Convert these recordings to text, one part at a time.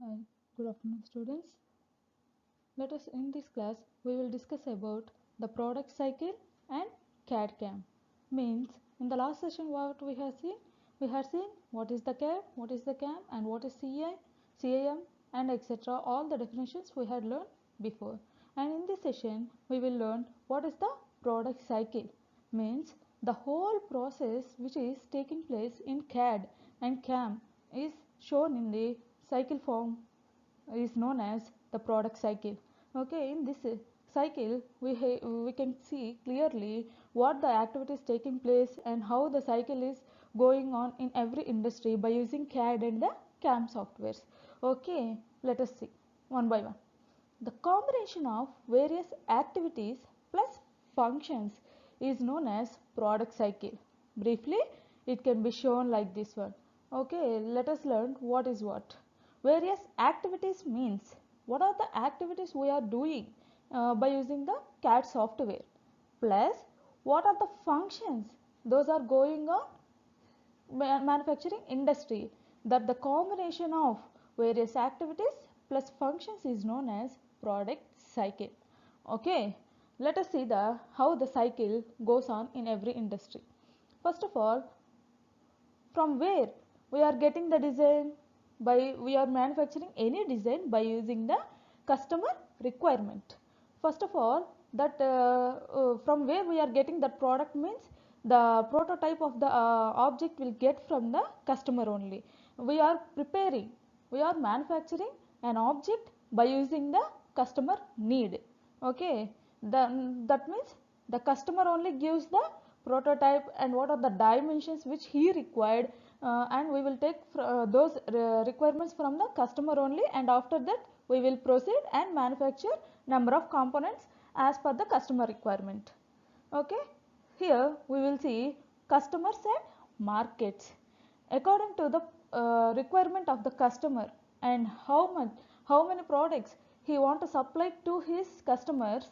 Hi, good afternoon students. Let us in this class we will discuss about the product cycle and CAD CAM. Means in the last session what we have seen? We have seen what is the CAD, what is the CAM and what is CI, CAM and etc. All the definitions we had learned before. And in this session we will learn what is the product cycle. Means the whole process which is taking place in CAD and CAM is shown in the cycle form is known as the product cycle. Okay, in this cycle we can see clearly what the activity is taking place and how the cycle is going on in every industry by using CAD and the CAM softwares. Okay, let us see one by one. The combination of various activities plus functions is known as product cycle. Briefly, it can be shown like this one. Okay, let us learn what is what. Various activities means what are the activities we are doing by using the CAD software, plus what are the functions those are going on manufacturing industry, that the combination of various activities plus functions is known as product cycle. Okay, let us see the how the cycle goes on in every industry. First of all, from where we are getting the design, by we are manufacturing any design by using the customer requirement. First of all, that from where we are getting that product means the prototype of the object will get from the customer only. We are preparing, we are manufacturing an object by using the customer need. Okay, that means the customer only gives the prototype and what are the dimensions which he required, and we will take those requirements from the customer only, and after that we will proceed and manufacture number of components as per the customer requirement. Okay, here we will see customers and markets. According to the requirement of the customer and how many products he want to supply to his customers,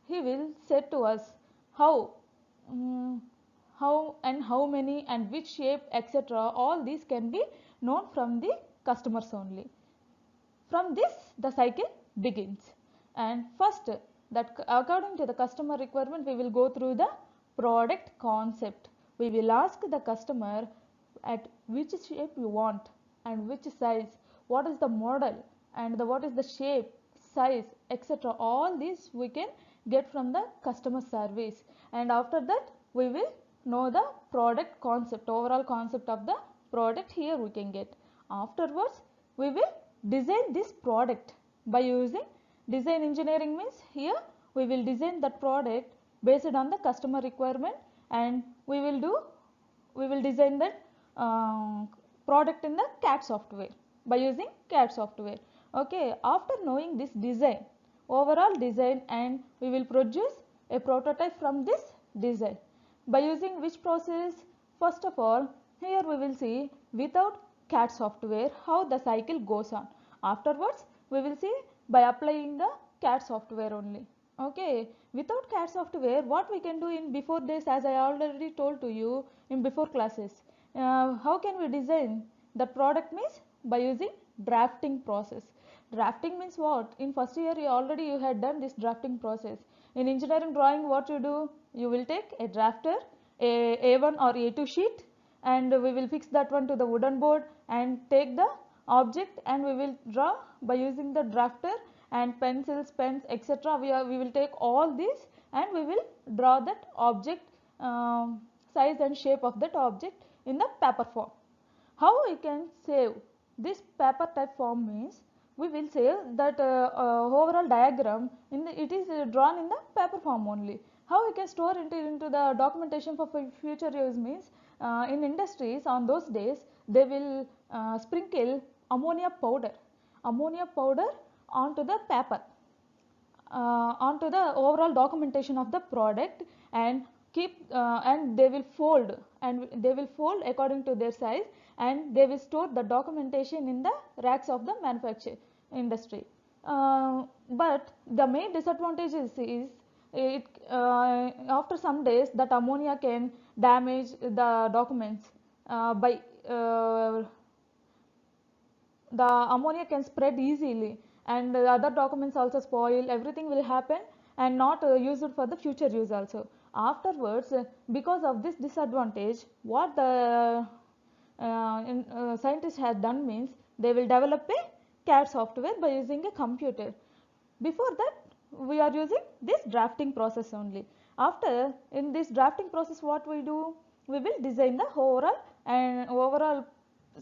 he will say to us how, um, how and how many and which shape etc. All these can be known from the customers only. From this the cycle begins, and first, that according to the customer requirement we will go through the product concept. We will ask the customer at which shape you want and which size, what is the model and what is the shape, size etc. All these we can get from the customer service, and after that we will know the product concept, overall concept of the product here we can get. Afterwards we will design this product by using design engineering. Means here we will design that product based on the customer requirement, and we will design that product in the CAD software by using CAD software. Okay, after knowing this design, overall design, and we will produce a prototype from this design by using which process? First of all, here we will see without CAD software how the cycle goes on. Afterwards we will see by applying the CAD software only. Okay, without CAD software what we can do in before this, as I already told to you in before classes, how can we design the product means by using drafting process. Drafting means what? In first year you had done this drafting process. In engineering drawing what you do? You will take a drafter, a A1 or A2 sheet, and we will fix that one to the wooden board and take the object, and we will draw by using the drafter and pencils, pens etc. We will take all these and we will draw that object, size and shape of that object in the paper form. How we can save this paper type form means we will save that overall diagram in the, it is drawn in the paper form only. How we can store it into the documentation for future use means, in industries on those days they will sprinkle ammonia powder onto the paper, onto the overall documentation of the product, and keep and they will fold according to their size, and they will store the documentation in the racks of the manufacturing industry. But the main disadvantage is it after some days that ammonia can damage the documents by the ammonia can spread easily, and other documents also spoil, everything will happen and not used for the future use also. Afterwards, because of this disadvantage, what the scientists have done means they will develop a CAD software by using a computer. Before that, we are using this drafting process only. After, in this drafting process, what we do, we will design the overall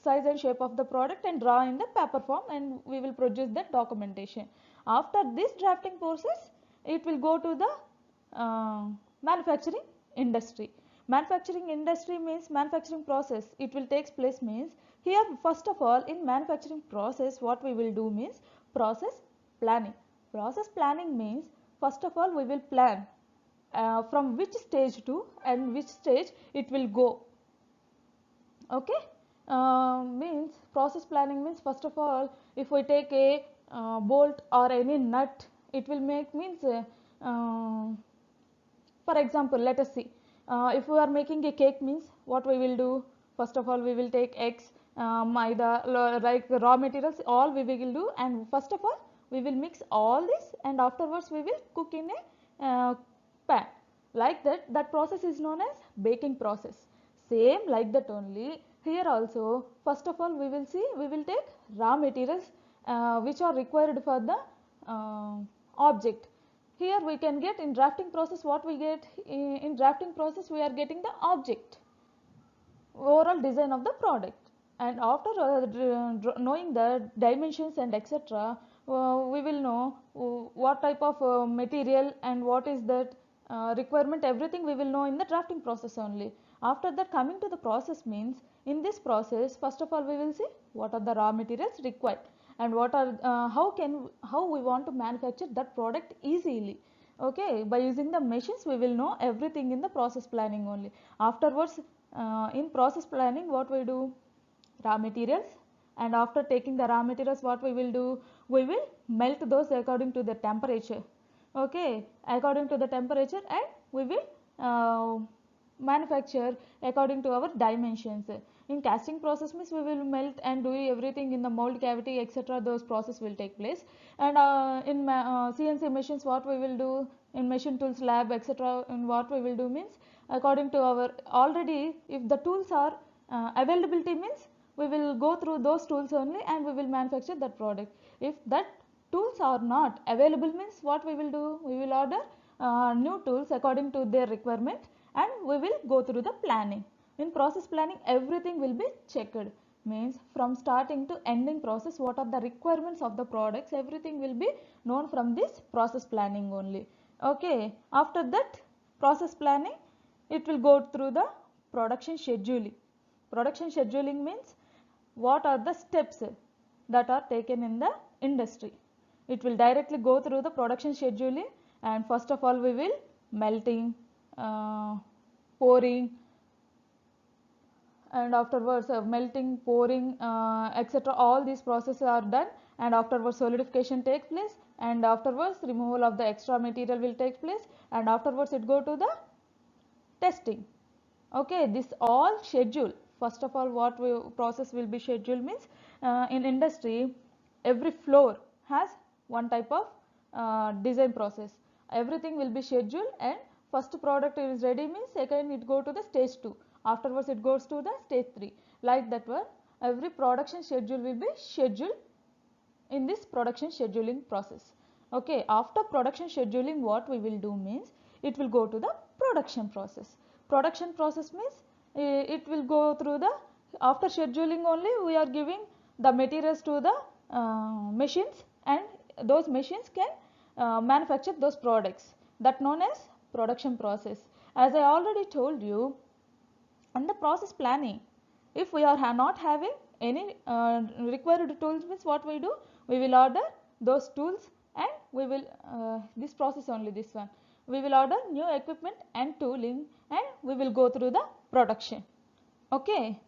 size and shape of the product and draw in the paper form, and we will produce that documentation. After this drafting process, it will go to the manufacturing industry. Manufacturing industry means manufacturing process. It will take place means, here first of all in manufacturing process what we will do means process planning. Process planning means first of all we will plan from which stage to and which stage it will go. Okay, means process planning means first of all if we take a bolt or any nut, it will make means for example, let us see, if we are making a cake means what we will do, first of all we will take eggs, maida, like raw materials, all we will do, and first of all we will mix all this and afterwards we will cook in a pan. Like that, that process is known as baking process. Same like that only here also, first of all we will see, we will take raw materials which are required for the object. Here we can get in drafting process, what we get in drafting process, we are getting the object, overall design of the product, and after knowing the dimensions and etc, we will know what type of material and what is that requirement, everything we will know in the drafting process only. After that, coming to the process means, in this process first of all we will see what are the raw materials required and what are how we want to manufacture that product easily. Okay, by using the machines we will know everything in the process planning only. Afterwards, in process planning what we do, raw materials, and after taking the raw materials what we will do, we will melt those according to the temperature. Okay, according to the temperature, and we will manufacture according to our dimensions. In casting process means we will melt and do everything in the mold cavity etc, those process will take place. And in CNC machines what we will do, in machine tools lab etc, and what we will do means according to our already, if the tools are availability means we will go through those tools only and we will manufacture that product. If that tools are not available means what we will do, we will order new tools according to their requirement and we will go through the planning. In process planning everything will be checked, means from starting to ending process what are the requirements of the products, everything will be known from this process planning only. Okay, after that process planning it will go through the production scheduling. Production scheduling means what are the steps that are taken in the industry. It will directly go through the production scheduling, and first of all we will melting, pouring, and afterwards melting, pouring etc, all these processes are done, and afterwards solidification takes place, and afterwards removal of the extra material will take place, and afterwards it go to the testing. Okay, this all schedule. First of all what process will be scheduled means in industry every floor has one type of design process, everything will be scheduled, and first product is ready means second it go to the stage 2, afterwards it goes to the stage 3, like that one every production schedule will be scheduled in this production scheduling process. Okay, after production scheduling what we will do means it will go to the production process. Production process means it will go through the, after scheduling only we are giving the materials to the machines, and those machines can manufacture those products, that known as production process. As I already told you, and the process planning, if we are not having any required tools means what we do, we will order those tools and we will this process only, this one, we will order new equipment and tooling and we will go through the production. Okay,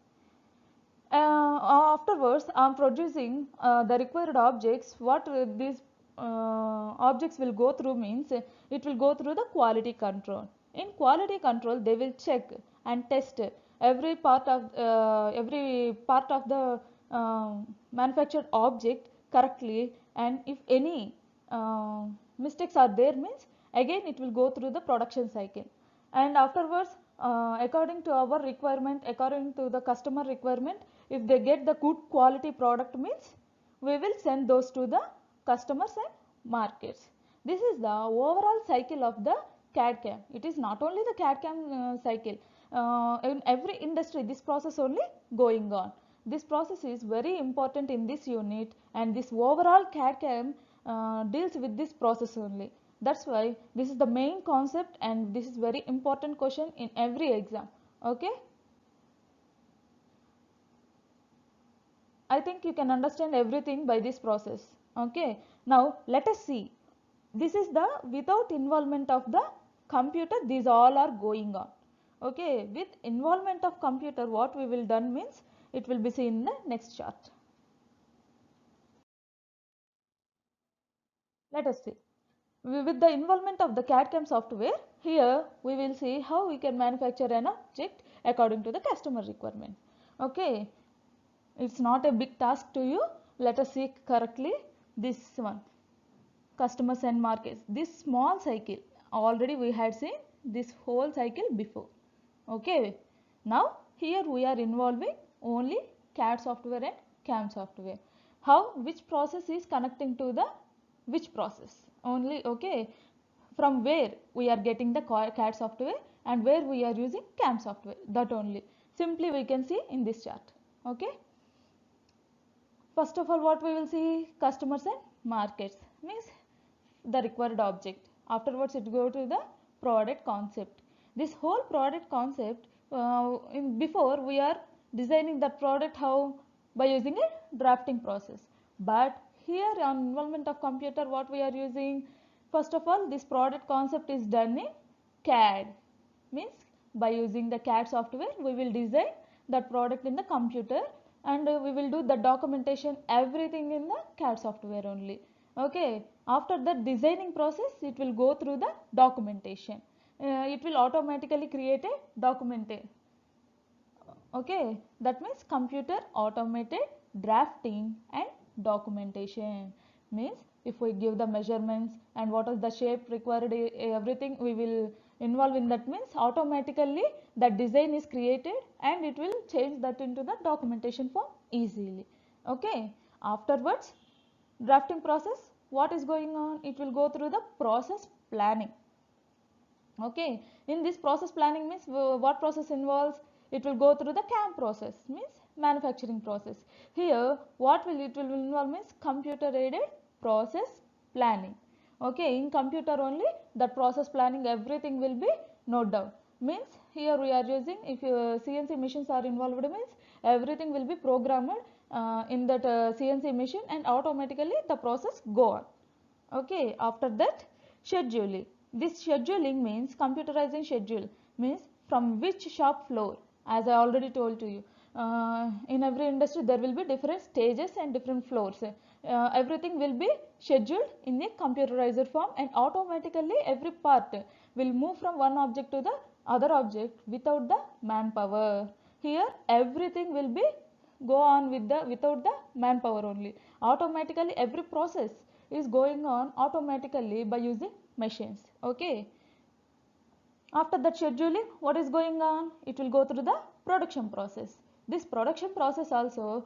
afterwards I am producing the required objects. What these objects will go through means it will go through the quality control. In quality control they will check and test every part of the manufactured object correctly, and if any mistakes are there means again it will go through the production cycle, and afterwards according to our requirement, according to the customer requirement, if they get the good quality product means we will send those to the customers and markets. This is the overall cycle of the CAD CAM. It is not only the CAD CAM cycle. In every industry this process only going on. This process is very important in this unit, and this overall CAD CAM deals with this process only. That's why this is the main concept, and this is very important question in every exam. Okay. I think you can understand everything by this process. Okay. Now let us see. This is the without involvement of the computer, these all are going on. Okay. With involvement of computer, what we will done means it will be seen in the next chart. Let us see. With the involvement of the CAD/CAM software, here we will see how we can manufacture an object according to the customer requirement. Okay. It's not a big task to you. Let us see correctly this one. Customers and markets. This small cycle already we had seen this whole cycle before. Okay. Now here we are involving only CAD software and CAM software. How, which process is connecting to the which process only. Okay. From where we are getting the CAD software and where we are using CAM software, that only simply we can see in this chart. Okay. First of all, what we will see, customers and markets means the required object. Afterwards it go to the product concept. This whole product concept, before we are designing that product, how, by using a drafting process, but here on involvement of computer, what we are using, first of all this product concept is done in CAD, means by using the CAD software we will design that product in the computer, and we will do the documentation everything in the CAD software only. Okay. After that designing process, it will go through the documentation. It will automatically create a document. Okay. That means computer automated drafting and documentation. Means if we give the measurements and what is the shape required, everything we will involve in that, means automatically that design is created and it will change that into the documentation form easily. Okay. Afterwards, drafting process, what is going on, it will go through the process planning. Okay. In this process planning means what process involves, it will go through the CAM process, means manufacturing process. Here what will it will involve means computer aided process planning. Okay. In computer only that process planning everything will be noted down. Means here we are using, if CNC machines are involved means everything will be programmed in that CNC machine, and automatically the process go on. Okay. After that, scheduling. This scheduling means computerizing schedule, means from which shop floor, as I already told to you. In every industry there will be different stages and different floors. Everything will be scheduled in a computerized form, and automatically every part will move from one object to the other object without the manpower. Here everything will be go on with the without the manpower only. Automatically every process is going on automatically by using machines. Okay. After that scheduling, what is going on, it will go through the production process. This production process also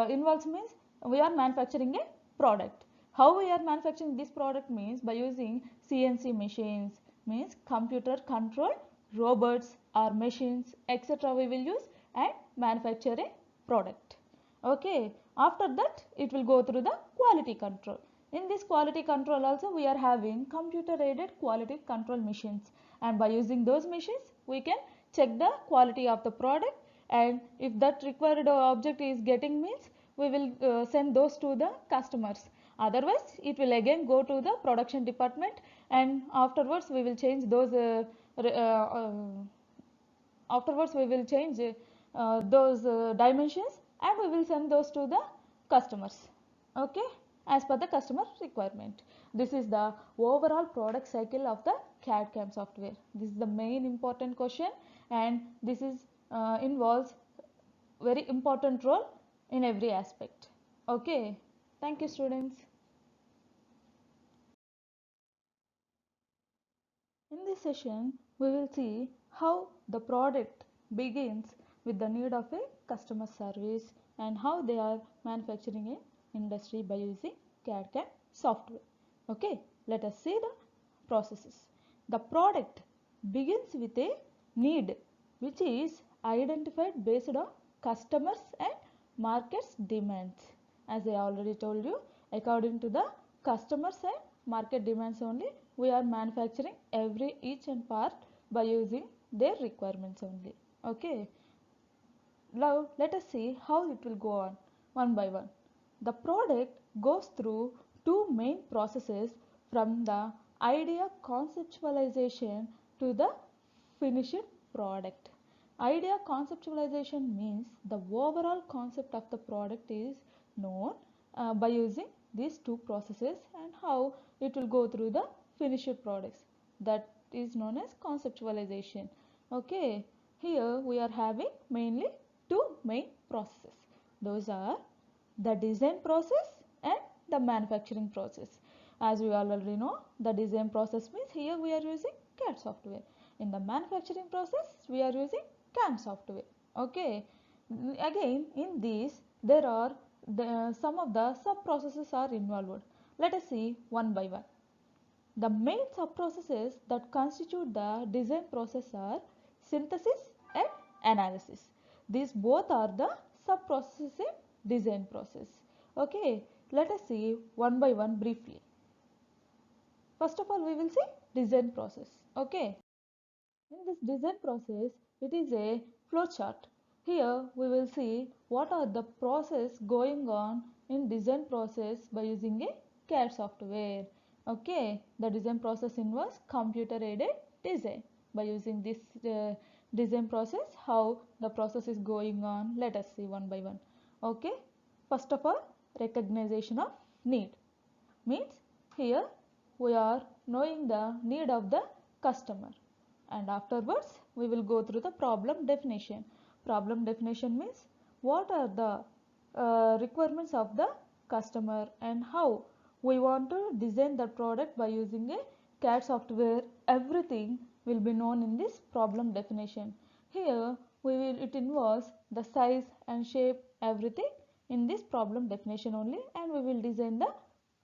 involves means we are manufacturing a product. How we are manufacturing this product means by using CNC machines, means computer controlled robots or machines, etc. we will use and manufacture a product. Okay. After that it will go through the quality control. In this quality control also we are having computer aided quality control machines, and by using those machines we can check the quality of the product, and if that required object is getting means we will send those to the customers. Otherwise it will again go to the production department, and afterwards we will change those dimensions, and we will send those to the customers. Okay. As per the customer requirement. This is the overall product cycle of the CAD CAM software. This is the main important question, and this is involves very important role in every aspect. Okay, thank you students. In this session, we will see how the product begins with the need of a customer service and how they are manufacturing in industry by using CAD/CAM software. Okay, let us see the processes. The product begins with a need which is identified based on customers and market's demands. As I already told you, according to the customers and market demands only, we are manufacturing every each and part by using their requirements only. Okay, now let us see how it will go on one by one. The product goes through two main processes, from the idea conceptualization to the finished product. Idea conceptualization means the overall concept of the product is known by using these two processes, and how it will go through the finished products, that is known as conceptualization. Okay, here we are having mainly two main processes. Those are the design process and the manufacturing process. As we already know, the design process means here we are using CAD software. In the manufacturing process, we are using CAM software. Okay. Again, in these, there are some of the sub processes are involved. Let us see one by one. The main sub-processes that constitute the design process are synthesis and analysis. These both are the sub-processes in design process. Okay, let us see one by one briefly. First of all, we will see design process. Okay, in this design process, it is a flow chart. Here we will see what are the process going on in design process by using a CAD software. Okay, the design process involves computer aided design. By using this design process, how the process is going on, let us see one by one. Okay, first of all, recognition of need means here we are knowing the need of the customer, and afterwards we will go through the problem definition. Problem definition means what are the requirements of the customer and how we want to design the product by using a CAD software. Everything will be known in this problem definition. Here it involves the size and shape, everything in this problem definition only, and we will design the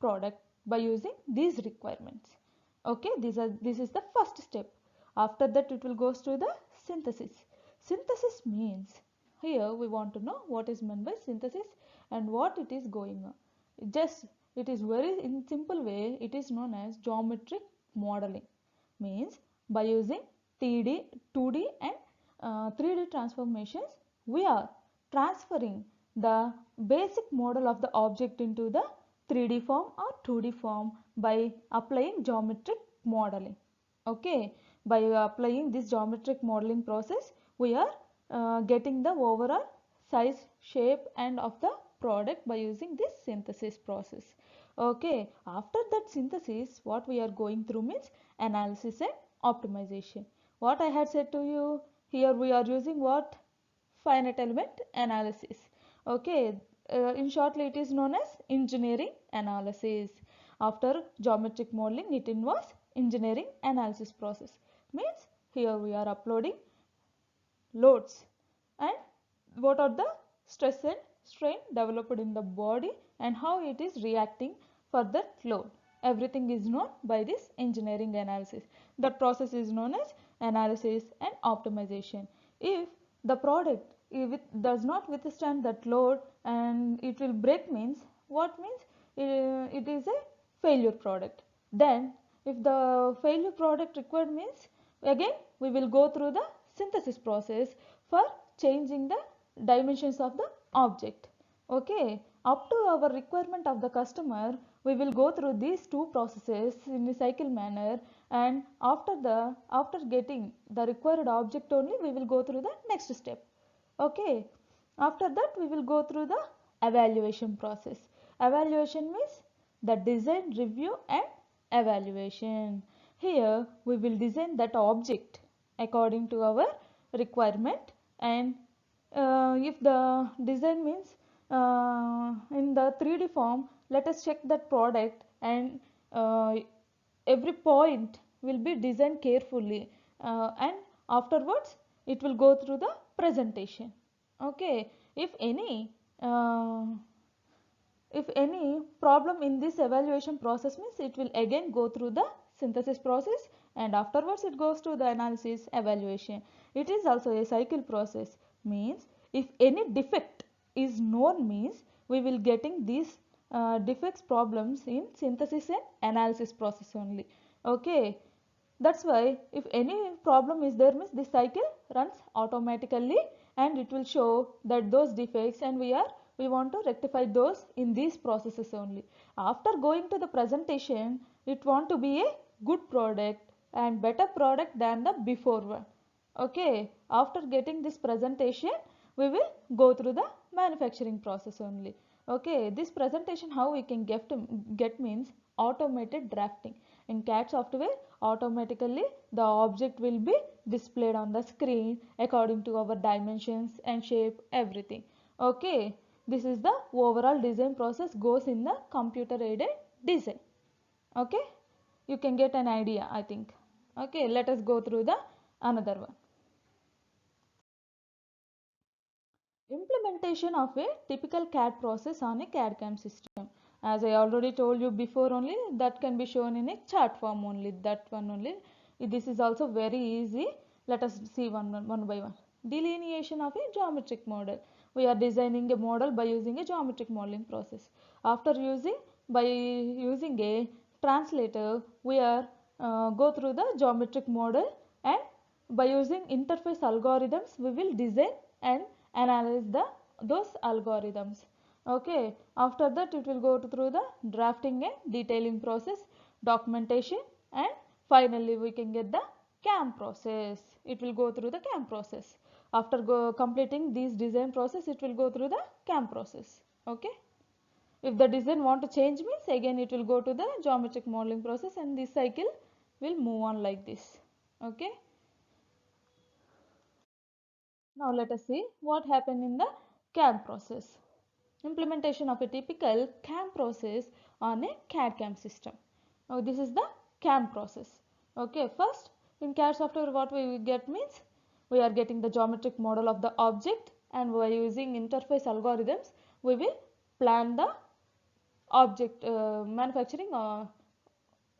product by using these requirements. Okay, this is the first step. After that, it will goes to the synthesis. Synthesis means here we want to know what is meant by synthesis and what it is going on. It is very in simple way, it is known as geometric modeling. Means by using 3D, 2D and 3D transformations, we are transferring the basic model of the object into the 3D form or 2D form by applying geometric modeling. Okay, by applying this geometric modeling process, we are getting the overall size, shape and of the product by using this synthesis process. Okay, after that synthesis, what we are going through means analysis and optimization. What I had said to you, here we are using what? Finite element analysis. Okay, in shortly it is known as engineering analysis. After geometric modeling, it involves engineering analysis process. Means here we are uploading loads and what are the stress and strain developed in the body and how it is reacting for that load. Everything is known by this engineering analysis. That process is known as analysis and optimization. If the product if it does not withstand that load and it will break, means what means it is a failure product. Then if the failure product required, means again we will go through the synthesis process for changing the dimensions of the object. Okay, up to our requirement of the customer, we will go through these two processes in a cycle manner, and after getting the required object only, we will go through the next step. Okay, after that we will go through the evaluation process. Evaluation means the design review and evaluation. Here we will design that object according to our requirement, and if the design means in the 3D form, let us check that product, and every point will be designed carefully, and afterwards it will go through the presentation. Okay, if any uh, if any problem in this evaluation process means, it will again go through the synthesis process, and afterwards it goes to the analysis evaluation. It is also a cycle process, means if any defect is known means, we will getting these defects problems in synthesis and analysis process only. Okay, that's why if any problem is there means, this cycle runs automatically, and it will show that those defects, and we want to rectify those in these processes only. After going to the presentation, it want to be a good product and better product than the before one. Okay, after getting this presentation, we will go through the manufacturing process only. Okay, this presentation how we can get means automated drafting. In CAD software, automatically the object will be displayed on the screen according to our dimensions and shape, everything. Okay, this is the overall design process goes in the computer aided design. Okay, you can get an idea, I think. Okay, let us go through the another one. Implementation of a typical CAD process on a CAD/CAM system. As I already told you before only, that can be shown in a chart form only, that one only. This is also very easy. Let us see one by one. Delineation of a geometric model. We are designing a model by using a geometric modeling process. After by using a translator, we are go through the geometric model, and by using interface algorithms, we will design and analyze those algorithms. Okay, after that it will go through the drafting and detailing process, documentation, and finally we can get the CAM process. It will go through the CAM process. After completing this design process, it will go through the CAM process. Okay, if the design want to change means, again it will go to the geometric modeling process, and this cycle will move on like this. Okay, now let us see what happened in the CAM process. Implementation of a typical CAM process on a CAD/CAM system. Now this is the CAM process. Okay, first in CAD software what we get means, we are getting the geometric model of the object, and by using interface algorithms we will plan the object, manufacturing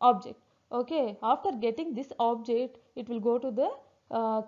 object. Okay, after getting this object, it will go to the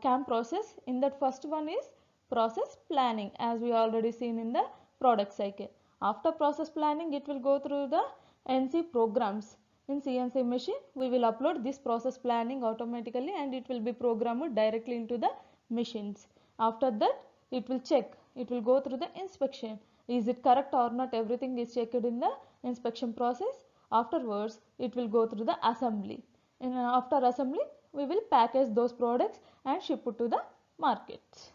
CAM process. In that, first one is process planning, as we already seen in the product cycle. After process planning, it will go through the NC programs. In CNC machine, we will upload this process planning automatically, and it will be programmed directly into the machines. After that, it will check, it will go through the inspection. Is it correct or not? Everything is checked in the inspection process. Afterwards, it will go through the assembly. After assembly, we will package those products and ship it to the markets.